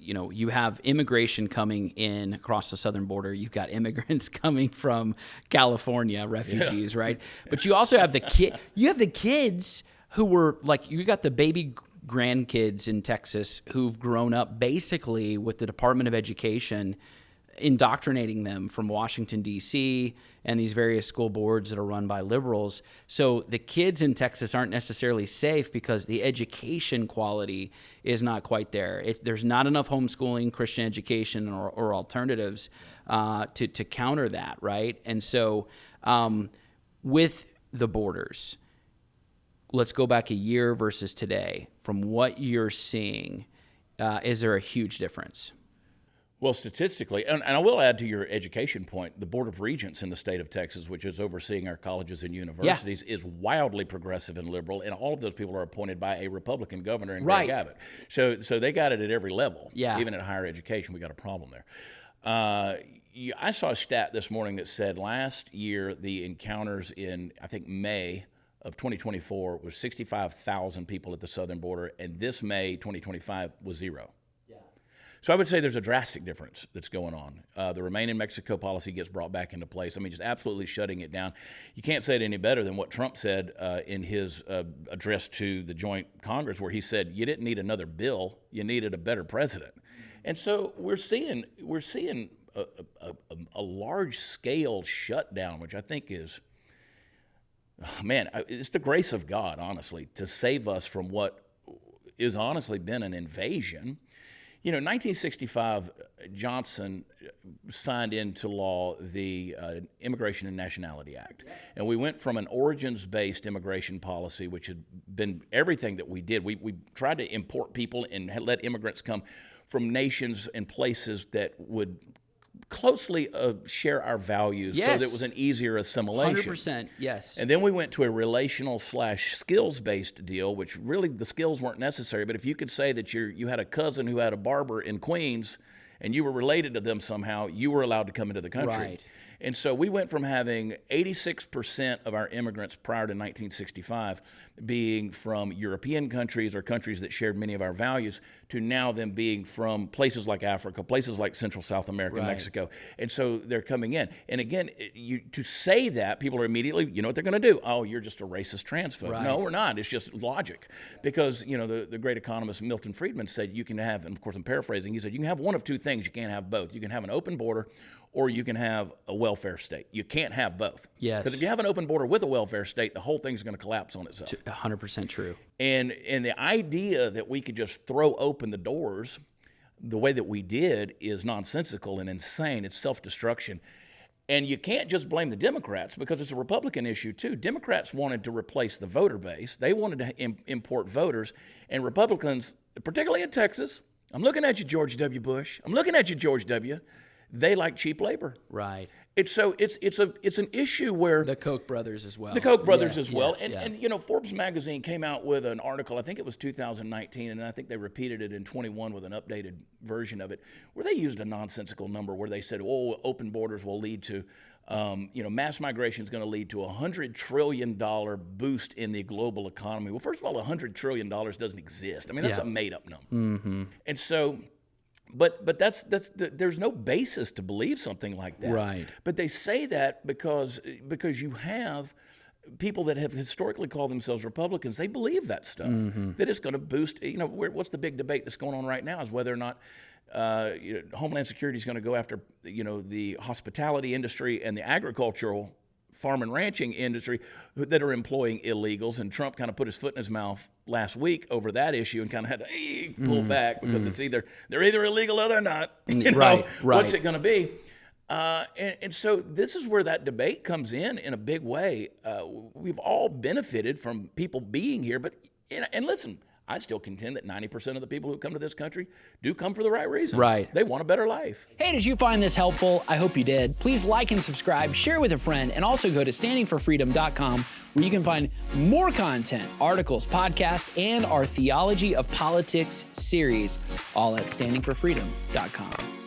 you have immigration coming in across the southern border. You've got immigrants coming from California, refugees, right? But you also have the kids who were like, you got the baby grandkids in Texas who've grown up basically with the Department of Education indoctrinating them from Washington, D.C., and these various school boards that are run by liberals. So the kids in Texas aren't necessarily safe because the education quality is not quite there. There's not enough homeschooling, Christian education, or alternatives to counter that, right? And so with the borders, let's go back a year versus today. From what you're seeing, is there a huge difference? Well, statistically, and I will add to your education point, the Board of Regents in the state of Texas, which is overseeing our colleges and universities, is wildly progressive and liberal, and all of those people are appointed by a Republican governor in Greg Abbott. So they got it at every level. Even at higher education, we got a problem there. I saw a stat this morning that said last year the encounters in, I think, May of 2024 was 65,000 people at the southern border, and this May 2025 was 0. So I would say there's a drastic difference that's going on. The Remain in Mexico policy gets brought back into place. I mean, just absolutely shutting it down. You can't say it any better than what Trump said in his address to the joint Congress, where he said, you didn't need another bill, you needed a better president. And so we're seeing a large-scale shutdown, which I think is, it's the grace of God, honestly, to save us from what is honestly been an invasion. You know, 1965, Johnson signed into law the Immigration and Nationality Act. And we went from an origins-based immigration policy, which had been everything that we did. We tried to import people and let immigrants come from nations and places that would closely share our values so that it was an easier assimilation. 100%, yes. And then we went to a relational/skills-based deal, which really the skills weren't necessary. But if you could say that you had a cousin who had a barber in Queens and you were related to them somehow, you were allowed to come into the country. Right. And so we went from having 86% of our immigrants prior to 1965 being from European countries or countries that shared many of our values to now them being from places like Africa, places like Central South America, Mexico. And so they're coming in. And again, to say that, people are immediately, you know what they're going to do? Oh, you're just a racist transphobe. Right. No, we're not. It's just logic. Because, you know, the great economist Milton Friedman said you can have, and of course I'm paraphrasing, he said you can have one of two things. You can't have both. You can have an open border or you can have a welfare state. You can't have both. Yes. Because if you have an open border with a welfare state, the whole thing's going to collapse on itself. 100% true. And the idea that we could just throw open the doors the way that we did is nonsensical and insane. It's self-destruction. And you can't just blame the Democrats because it's a Republican issue too. Democrats wanted to replace the voter base. They wanted to import voters. And Republicans, particularly in Texas, I'm looking at you, George W. Bush. I'm looking at you, George W. They like cheap labor. Right. It's an issue where the Koch brothers as well. The Koch brothers as well. Yeah. And you know, Forbes magazine came out with an article, I think it was 2019, and I think they repeated it in 21 with an updated version of it, where they used a nonsensical number where they said, oh, open borders will lead to, mass migration is going to lead to a $100 trillion boost in the global economy. Well, first of all, $100 trillion doesn't exist. I mean, that's a made-up number. Mm-hmm. And so... But there's no basis to believe something like that. Right. But they say that because you have people that have historically called themselves Republicans. They believe that stuff, that it's going to boost. You know, what's the big debate that's going on right now is whether or not Homeland Security is going to go after the hospitality industry and the agricultural farm and ranching industry that are employing illegals. And Trump kind of put his foot in his mouth last week over that issue and kind of had to pull back because it's they're either illegal or they're not. Right. What's it going to be? And so this is where that debate comes in a big way. We've all benefited from people being here, but and listen, I still contend that 90% of the people who come to this country do come for the right reason. Right. They want a better life. Hey, did you find this helpful? I hope you did. Please like and subscribe, share with a friend, and also go to standingforfreedom.com where you can find more content, articles, podcasts, and our Theology of Politics series, all at standingforfreedom.com.